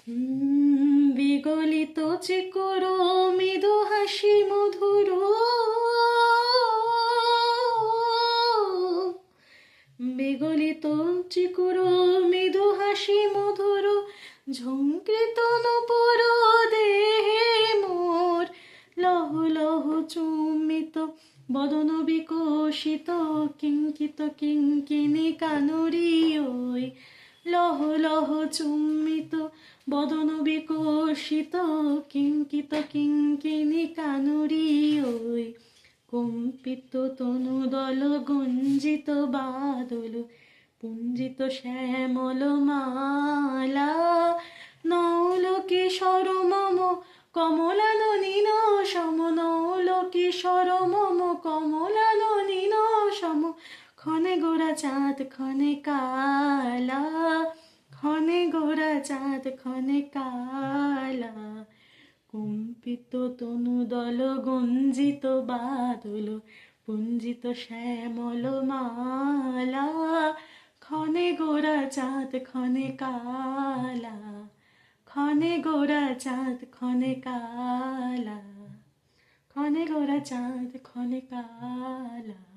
বিগলিত চিকুর মৃদু হাসি মধুর, বিগলিত চিকুর মৃদু হাসি মধুর, ঝঙ্কৃত নূপুর দেহে মোর, লহ লহ চুম্বিত বদন বিকশিত, কিঙ্কিত কিঙ্কিণী কানরি ওই, লহ লহ চুম্বিত বদন বিকশিত, কিঙ্কিত কিঙ্কিণী কানরি ওই, কম্পিত তনুদল গুঞ্জিত বাদল, পুঞ্জিত শ্যামল মালা, নৌলকিশোর মম কমলাননীন সম, নৌলকিশোর মম কমলাননীন সম, ক্ষণে গোরা চাঁদ ক্ষণে কালা, ক্ষণে গোরা চাঁদ ক্ষণে কালা, কম্পিত তনুদল গুঞ্জিত বাদল, পুঞ্জিত শ্যামল মালা, ক্ষণে গোরা চাঁদ ক্ষণে কালা, ক্ষণে গোরা চাঁদ ক্ষণে কালা, ক্ষণে গোরা চাঁদ ক্ষণে কালা।